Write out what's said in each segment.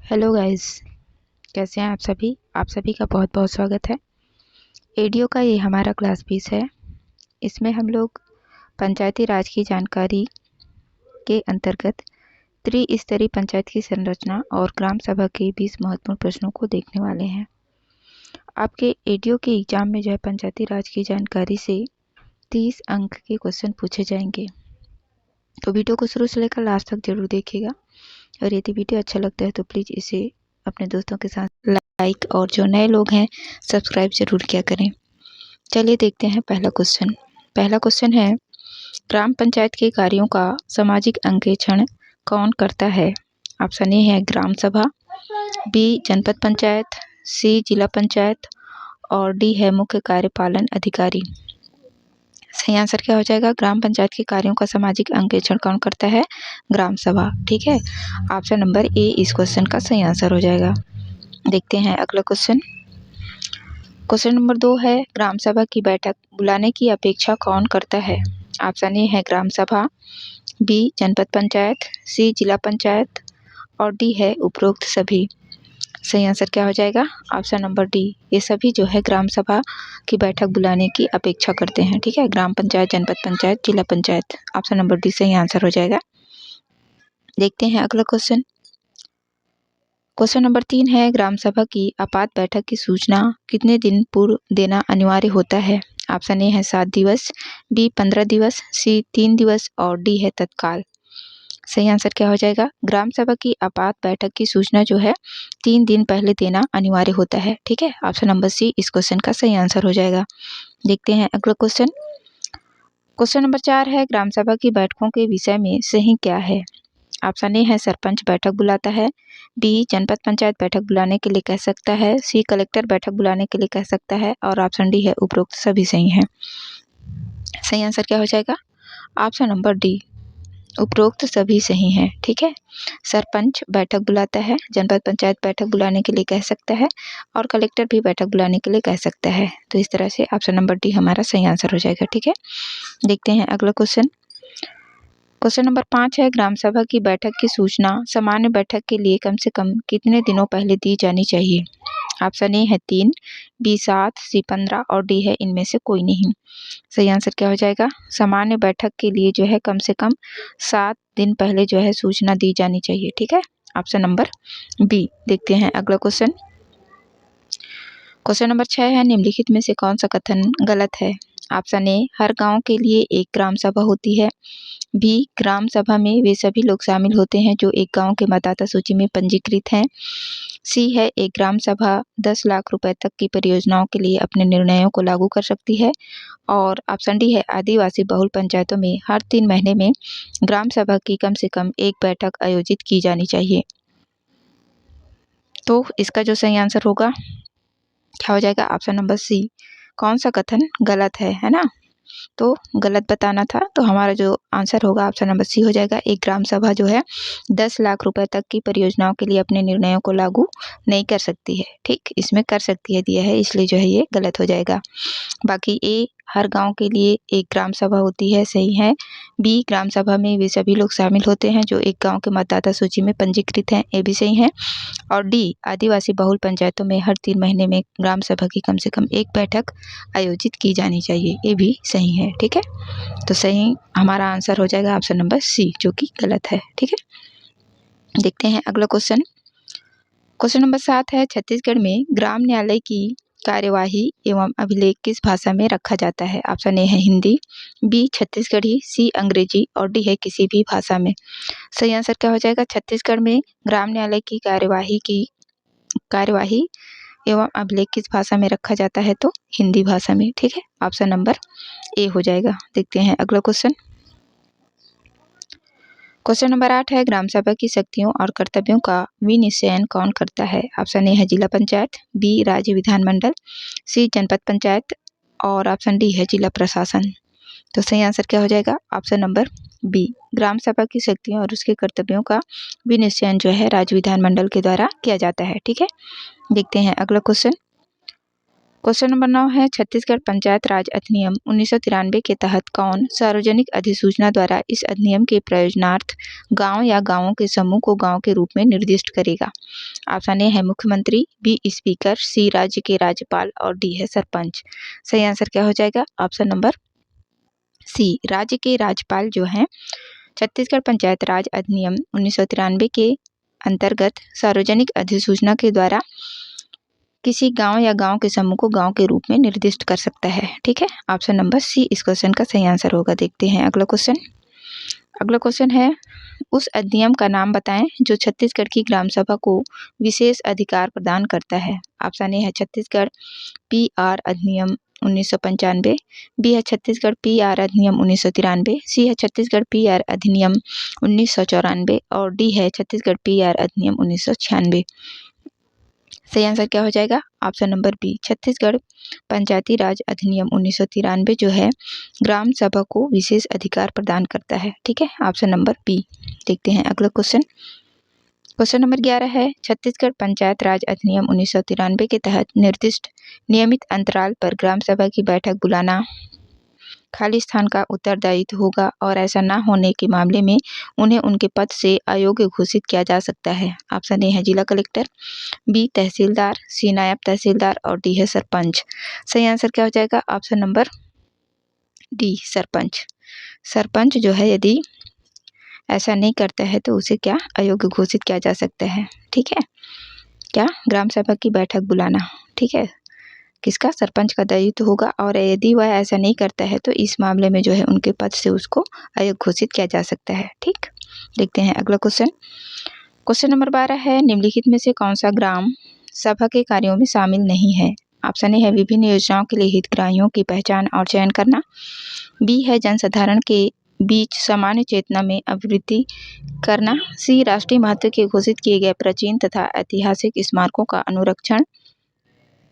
Hello guys, कैसे हैं आप सभी का बहुत बहुत स्वागत है। एडीओ का ये हमारा क्लास 20 है। इसमें हम लोग पंचायती राज की जानकारी के अंतर्गत त्रिस्तरीय पंचायत की संरचना और ग्राम सभा के 20 महत्वपूर्ण प्रश्नों को देखने वाले हैं। आपके एडीओ के एग्जाम में जो है पंचायती राज की जानकारी से 30 अंक के क्वेश्चन पूछे जाएंगे। तो वीडियो को शुरू से लेकर लास्ट तक जरूर देखिएगा और यदि वीडियो अच्छा लगता है तो प्लीज़ इसे अपने दोस्तों के साथ लाइक और जो नए लोग हैं सब्सक्राइब जरूर किया करें। चलिए देखते हैं पहला क्वेश्चन है, ग्राम पंचायत के कार्यों का सामाजिक अंकेक्षण कौन करता है? ऑप्शन ए है ग्राम सभा, बी जनपद पंचायत, सी जिला पंचायत और डी है मुख्य कार्यपालन अधिकारी। सही आंसर क्या हो जाएगा? ग्राम पंचायत के कार्यों का सामाजिक अंकेक्षण कौन करता है? ग्राम सभा। ठीक है, ऑप्शन नंबर ए इस क्वेश्चन का सही आंसर हो जाएगा। देखते हैं अगला क्वेश्चन नंबर 2 है, ग्राम सभा की बैठक बुलाने की अपेक्षा कौन करता है? ऑप्शन ए है ग्राम सभा, बी जनपद पंचायत, सी जिला पंचायत और डी है उपरोक्त सभी। सही आंसर क्या हो जाएगा? ऑप्शन नंबर डी, ये सभी जो है ग्राम सभा की बैठक बुलाने की अपेक्षा करते हैं। ठीक है, ग्राम पंचायत, जनपद पंचायत, जिला पंचायत। ऑप्शन नंबर डी सही आंसर हो जाएगा। देखते हैं अगला क्वेश्चन नंबर 3 है, ग्राम सभा की आपात बैठक की सूचना कितने दिन पूर्व देना अनिवार्य होता है? ऑप्शन ए है 7 दिवस, बी 15 दिवस, सी 3 दिवस और डी है तत्काल। सही आंसर क्या हो जाएगा? ग्राम सभा की आपात बैठक की सूचना जो है 3 दिन पहले देना अनिवार्य होता है। ठीक है, ऑप्शन नंबर सी इस क्वेश्चन का सही आंसर हो जाएगा। देखते हैं अगला क्वेश्चन नंबर 4 है, ग्राम सभा की बैठकों के विषय में सही क्या है? ऑप्शन ए है सरपंच बैठक बुलाता है, बी जनपद पंचायत बैठक बुलाने के लिए कह सकता है, सी कलेक्टर बैठक बुलाने के लिए कह सकता है और ऑप्शन डी है उपरोक्त सभी सही हैं। सही आंसर क्या हो जाएगा? ऑप्शन नंबर डी, उपरोक्त सभी सही हैं। ठीक है, सरपंच बैठक बुलाता है, जनपद पंचायत बैठक बुलाने के लिए कह सकता है और कलेक्टर भी बैठक बुलाने के लिए कह सकता है। तो इस तरह से ऑप्शन नंबर डी हमारा सही आंसर हो जाएगा। ठीक है, देखते हैं अगला क्वेश्चन नंबर 5 है, ग्राम सभा की बैठक की सूचना सामान्य बैठक के लिए कम से कम कितने दिनों पहले दी जानी चाहिए? ऑप्शन ए है 3, बी 7, सी 15 और डी है इनमें से कोई नहीं। सही आंसर क्या हो जाएगा? सामान्य बैठक के लिए जो है कम से कम 7 दिन पहले जो है सूचना दी जानी चाहिए। ठीक है, ऑप्शन नंबर बी। देखते हैं अगला क्वेश्चन नंबर 6 है, निम्नलिखित में से कौन सा कथन गलत है? ऑप्शन ए, हर गांव के लिए एक ग्राम सभा होती है, बी ग्राम सभा में वे सभी लोग शामिल होते हैं जो एक गांव के मतदाता सूची में पंजीकृत हैं, सी है एक ग्राम सभा 10 लाख रुपए तक की परियोजनाओं के लिए अपने निर्णयों को लागू कर सकती है और ऑप्शन डी है आदिवासी बहुल पंचायतों में हर 3 महीने में ग्राम सभा की कम से कम एक बैठक आयोजित की जानी चाहिए। तो इसका जो सही आंसर होगा क्या हो जाएगा? Option number C. कौन सा कथन गलत है ना? तो गलत बताना था, तो हमारा जो आंसर होगा ऑप्शन नंबर सी हो जाएगा। एक ग्राम सभा जो है 10 लाख रुपए तक की परियोजनाओं के लिए अपने निर्णयों को लागू नहीं कर सकती है। ठीक, इसमें कर सकती है दिया है, इसलिए जो है ये गलत हो जाएगा। बाकी ए हर गांव के लिए एक ग्राम सभा होती है, सही है। बी ग्राम सभा में वे सभी लोग शामिल होते हैं जो एक गांव के मतदाता सूची में पंजीकृत हैं, ये भी सही है। और डी आदिवासी बहुल पंचायतों में हर 3 महीने में ग्राम सभा की कम से कम एक बैठक आयोजित की जानी चाहिए, ये भी सही है। ठीक है, तो सही हमारा आंसर हो जाएगा ऑप्शन नंबर सी, जो कि गलत है। ठीक है, देखते हैं अगला क्वेश्चन नंबर 7 है, छत्तीसगढ़ में ग्राम न्यायालय की कार्यवाही एवं अभिलेख किस भाषा में रखा जाता है? ऑप्शन ए है हिंदी, बी छत्तीसगढ़ी, सी अंग्रेजी और डी है किसी भी भाषा में। सही आंसर क्या हो जाएगा? छत्तीसगढ़ में ग्राम न्यायालय की कार्यवाही एवं अभिलेख किस भाषा में रखा जाता है? तो हिंदी भाषा में। ठीक है, ऑप्शन नंबर ए हो जाएगा। देखते हैं अगला क्वेश्चन नंबर 8 है, ग्राम सभा की शक्तियों और कर्तव्यों का विनिश्चयन कौन करता है? ऑप्शन ए है जिला पंचायत, बी राज्य विधानमंडल, सी जनपद पंचायत और ऑप्शन डी है जिला प्रशासन। तो सही आंसर क्या हो जाएगा? ऑप्शन नंबर बी, ग्राम सभा की शक्तियों और उसके कर्तव्यों का विनिश्चयन जो है राज्य विधानमंडल के द्वारा किया जाता है। ठीक है, देखते हैं अगला क्वेश्चन नंबर 9 है छत्तीसगढ़ पंचायत राज अधिनियम 1993 के तहत कौन सार्वजनिक अधिसूचना द्वारा इस अधिनियम के प्रयोजनार्थ गांव या गांवों के समूह को गांव के रूप में निर्दिष्ट करेगा। ऑप्शन ए है मुख्यमंत्री, बी स्पीकर, सी राज्य के राज्यपाल और डी है सरपंच। सही आंसर क्या हो जाएगा? ऑप्शन नंबर सी, राज्य के राज्यपाल जो हैं छत्तीसगढ़ पंचायत राज अधिनियम 1993 के अंतर्गत सार्वजनिक अधिसूचना के द्वारा किसी गांव या गांव के समूह को गांव के रूप में निर्दिष्ट कर सकता है। ठीक है, ऑप्शन नंबर सी इस क्वेश्चन का सही आंसर होगा। देखते हैं अगला क्वेश्चन। अगला क्वेश्चन है उस अधिनियम का नाम बताएं जो छत्तीसगढ़ की ग्राम सभा को विशेष अधिकार प्रदान करता है। ऑप्शन ए है छत्तीसगढ़ PR अधिनियम 1995, बी है छत्तीसगढ़ PR अधिनियम 1993, सी है छत्तीसगढ़ PR अधिनियम 1994 और डी है छत्तीसगढ़ PR अधिनियम 1996। सही आंसर क्या हो जाएगा? ऑप्शन नंबर बी, छत्तीसगढ़ पंचायती राज अधिनियम 1993 जो है ग्राम सभा को विशेष अधिकार प्रदान करता है। ठीक है, ऑप्शन नंबर बी। देखते हैं अगला क्वेश्चन। क्वेश्चन नंबर 11 है छत्तीसगढ़ पंचायत राज अधिनियम 1993 के तहत निर्दिष्ट नियमित अंतराल पर ग्राम सभा की बैठक बुलाना खाली स्थान का उत्तरदायित्व होगा और ऐसा न होने के मामले में उन्हें उनके पद से अयोग्य घोषित किया जा सकता है। ऑप्शन ए है जिला कलेक्टर, बी तहसीलदार, सी नायब तहसीलदार और डी है सरपंच। सही आंसर क्या हो जाएगा? Option number D sarpanch. Sarpanch जो है यदि ऐसा नहीं करता है तो उसे क्या अयोग्य घोषित किया जा सकता है। ठीक है, क्या ग्राम सभा की बैठक बुलाना, ठीक है, किसका? सरपंच का दायित्व होगा और यदि वह ऐसा नहीं करता है तो इस मामले में जो है उनके पद से उसको अयोग्य घोषित किया जा सकता है। ठीक, देखते हैं अगला क्वेश्चन। क्वेश्चन नंबर 12 है निम्नलिखित में से कौन सा ग्राम सभा के कार्यों में शामिल नहीं है। ऑप्शन ए है विभिन्न योजनाओं के लिए हितग्राहियों की पहचान और चयन करना, बी है जनसाधारण के बीच सामान्य चेतना में अभिवृद्धि करना, सी राष्ट्रीय महत्व के घोषित किए गए प्राचीन तथा ऐतिहासिक स्मारकों का अनुरक्षण,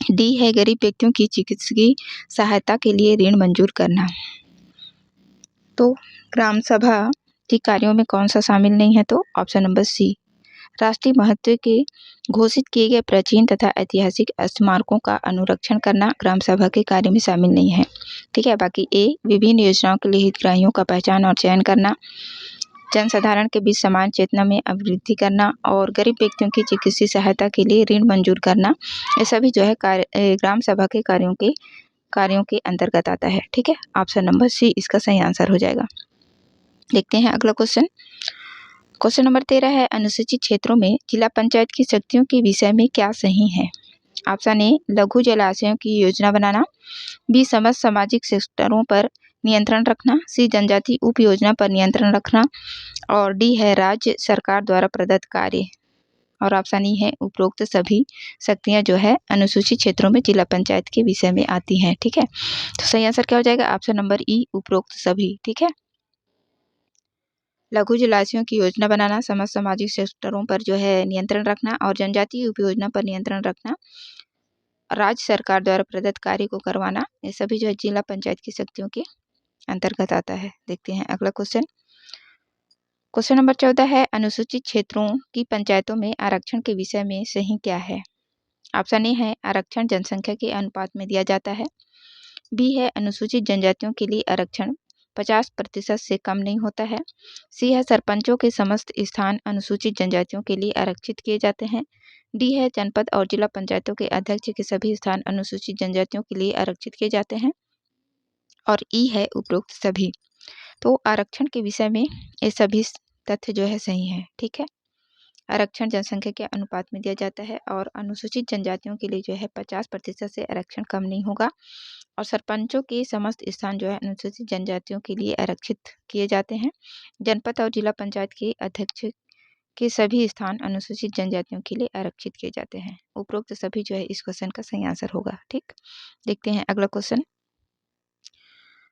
डी है गरीब व्यक्तियों की चिकित्सकीय सहायता के लिए ऋण मंजूर करना। तो ग्राम सभा के कार्यों में कौन सा शामिल नहीं है? तो ऑप्शन नंबर सी, राष्ट्रीय महत्व के घोषित किए गए प्राचीन तथा ऐतिहासिक स्मारकों का अनुरक्षण करना ग्राम सभा के कार्य में शामिल नहीं है। ठीक है, बाकी ए विभिन्न योजनाओं के लिए हितग्राहियों का पहचान और चयन करना, जनसाधारण के बीच समान चेतना में अभिवृद्धि करना और गरीब व्यक्तियों की चिकित्सीय सहायता के लिए ऋण मंजूर करना, ये सभी जो है ग्राम सभा के कार्यों के अंतर्गत आता है। ठीक है, ऑप्शन नंबर सी इसका सही आंसर हो जाएगा। देखते हैं अगला क्वेश्चन। क्वेश्चन नंबर 13 है अनुसूचित क्षेत्रों में जिला पंचायत की शक्तियों के विषय में क्या सही है। ऑप्शन ए लघु जलाशयों की योजना बनाना, बी समस्त सामाजिक सेक्टरों पर नियंत्रण रखना, सी जनजाति उप योजना पर नियंत्रण रखना और डी है राज्य सरकार द्वारा प्रदत्त कार्य और ऑप्शन ई है उपरोक्त सभी शक्तियां जो है अनुसूचित क्षेत्रों में जिला पंचायत के विषय में आती हैं। ठीक है, तो सही आंसर क्या हो जाएगा? ऑप्शन नंबर ई उपरोक्त सभी। ठीक है, लघु जलाशयों की योजना बनाना, समस्त सामाजिक सेक्टरों पर जो है नियंत्रण रखना और जनजातीय उपयोजना पर नियंत्रण रखना, राज्य सरकार द्वारा प्रदत्त कार्य को करवाना, ये सभी जो है जिला पंचायत की शक्तियों के अंतर्गत आता है। देखते हैं अगला क्वेश्चन। क्वेश्चन नंबर 14 है अनुसूचित क्षेत्रों की पंचायतों में आरक्षण के विषय में सही क्या है। ऑप्शन ए है आरक्षण जनसंख्या के अनुपात में दिया जाता है, बी है अनुसूचित जनजातियों के लिए आरक्षण 50% से कम नहीं होता है, सी है सरपंचों के समस्त स्थान अनुसूचित जनजातियों के लिए आरक्षित किए जाते हैं, डी है जनपद और जिला पंचायतों के अध्यक्ष के सभी स्थान अनुसूचित जनजातियों के लिए आरक्षित किए जाते हैं और ई है उपरोक्त सभी। तो आरक्षण के विषय में ये सभी तथ्य जो है सही है। ठीक है, आरक्षण जनसंख्या के अनुपात में दिया जाता है और अनुसूचित जनजातियों के लिए जो है 50% से आरक्षण कम नहीं होगा और सरपंचों के समस्त स्थान जो है अनुसूचित जनजातियों के लिए आरक्षित किए जाते हैं। जनपद और जिला पंचायत के अध्यक्ष के सभी स्थान अनुसूचित जनजातियों के लिए आरक्षित किए जाते हैं। उपरोक्त सभी जो है इस क्वेश्चन का सही आंसर होगा। ठीक, देखते हैं अगला क्वेश्चन।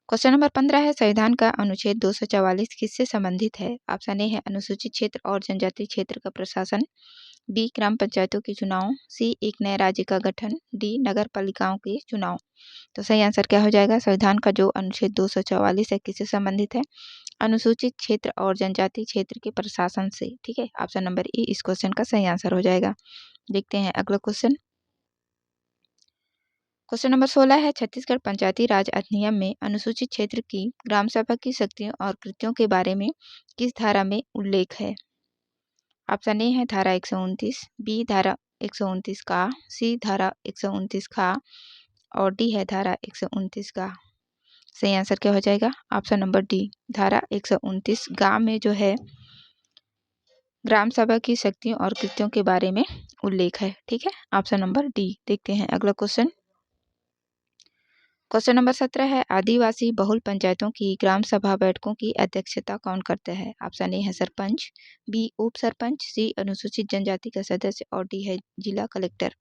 क्वेश्चन नंबर 15 है संविधान का अनुच्छेद 244 किससे संबंधित है। ऑप्शन ए है अनुसूचित क्षेत्र और जनजातीय क्षेत्र का प्रशासन, बी ग्राम पंचायतों के चुनाव, सी एक नए राज्य का गठन, डी नगर पालिकाओं के चुनाव। तो सही आंसर क्या हो जाएगा? संविधान का जो अनुच्छेद 244 है किससे संबंधित है? अनुसूचित क्षेत्र और जनजातीय क्षेत्र के प्रशासन से। ठीक है, ऑप्शन नंबर ई इस क्वेश्चन का सही आंसर हो जाएगा। देखते हैं अगला क्वेश्चन। क्वेश्चन नंबर 16 है, छत्तीसगढ़ पंचायती राज अधिनियम में अनुसूचित क्षेत्र की ग्राम सभा की शक्तियों और कृत्यों के बारे में किस धारा में उल्लेख है? ऑप्शन ए है धारा 129, बी धारा 129 का, सी धारा 129 का और डी है धारा 129 का। सही आंसर क्या हो जाएगा? ऑप्शन नंबर डी, धारा 129 गा में जो है ग्राम सभा की शक्तियों और कृत्यों के बारे में उल्लेख है। ठीक है, ऑप्शन नंबर डी। देखते हैं अगला क्वेश्चन। क्वेश्चन नंबर 17 है, आदिवासी बहुल पंचायतों की ग्राम सभा बैठकों की अध्यक्षता कौन करता है? ऑप्शन ए है सरपंच, बी उप सरपंच, सी अनुसूचित जनजाति का सदस्य और डी है जिला कलेक्टर।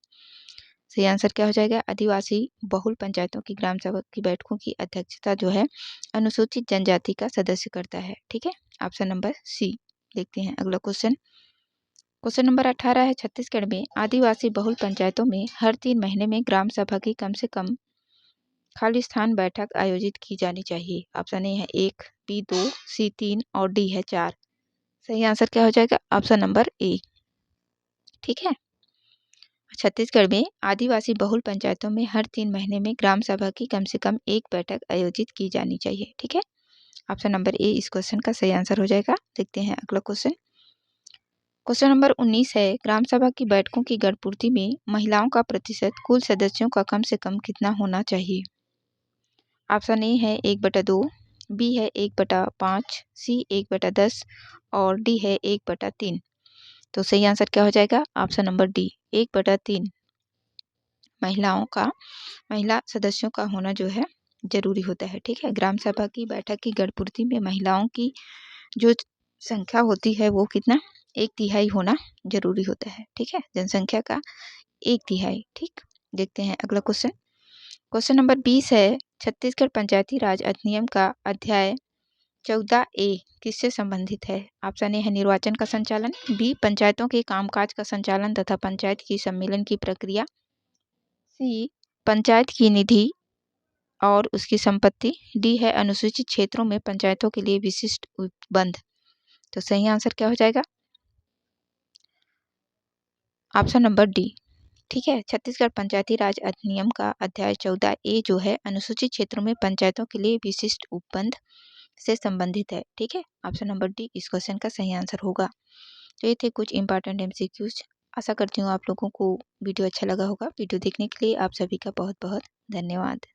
सही आंसर क्या हो जाएगा? आदिवासी बहुल पंचायतों की ग्राम सभा की बैठकों की अध्यक्षता जो है अनुसूचित जनजाति का सदस्य करता है। ठीक है, ऑप्शन नंबर सी। देखते हैं अगला क्वेश्चन। क्वेश्चन नंबर 18 है, छत्तीसगढ़ में आदिवासी बहुल पंचायतों में हर 3 महीने में ग्राम सभा की कम से कम खाली स्थान बैठक आयोजित की जानी चाहिए। ऑप्शन ए है 1, बी 2, सी 3 और डी है 4। सही आंसर क्या हो जाएगा? Option number A. ठीक है, छत्तीसगढ़ में आदिवासी बहुल पंचायतों में हर 3 महीने में ग्राम सभा की कम से कम एक बैठक आयोजित की जानी चाहिए। ठीक है, ऑप्शन नंबर ए इस क्वेश्चन का सही आंसर हो जाएगा। देखते हैं अगला क्वेश्चन। क्वेश्चन नंबर 19 है, ग्राम सभा की बैठकों की गणपूर्ति में महिलाओं का प्रतिशत कुल सदस्यों का कम से कम कितना होना चाहिए? ऑप्शन ए है 1/2, बी है 1/5, सी 1/10 और डी है 1/3। तो सही आंसर क्या हो जाएगा? ऑप्शन नंबर डी, 1/3 महिला सदस्यों का होना जो है जरूरी होता है। ठीक है, ग्राम सभा की बैठक की गणपूर्ति में महिलाओं की जो संख्या होती है वो कितना 1/3 होना जरूरी होता है। ठीक है, जनसंख्या का 1/3। ठीक, देखते हैं अगला क्वेश्चन। क्वेश्चन नंबर 20 है, छत्तीसगढ़ पंचायती राज अधिनियम का अध्याय 14 ए किससे संबंधित है? ऑप्शन ए है निर्वाचन का संचालन, बी पंचायतों के कामकाज का संचालन तथा पंचायत की सम्मेलन की प्रक्रिया, सी पंचायत की निधि और उसकी संपत्ति, डी है अनुसूचित क्षेत्रों में पंचायतों के लिए विशिष्ट उपबंध। तो सही आंसर क्या हो जाएगा? Option number D. ठीक है, छत्तीसगढ़ पंचायती राज अधिनियम का अध्याय 14 ए जो है अनुसूचित क्षेत्रों में पंचायतों के लिए विशिष्ट उपबंध से संबंधित है। ठीक है, ऑप्शन नंबर डी इस क्वेश्चन का सही आंसर होगा। तो ये थे कुछ इंपॉर्टेंट एमसीक्यूज। आशा करती हूँ आप लोगों को वीडियो अच्छा लगा होगा। वीडियो देखने के लिए आप सभी का बहुत बहुत धन्यवाद।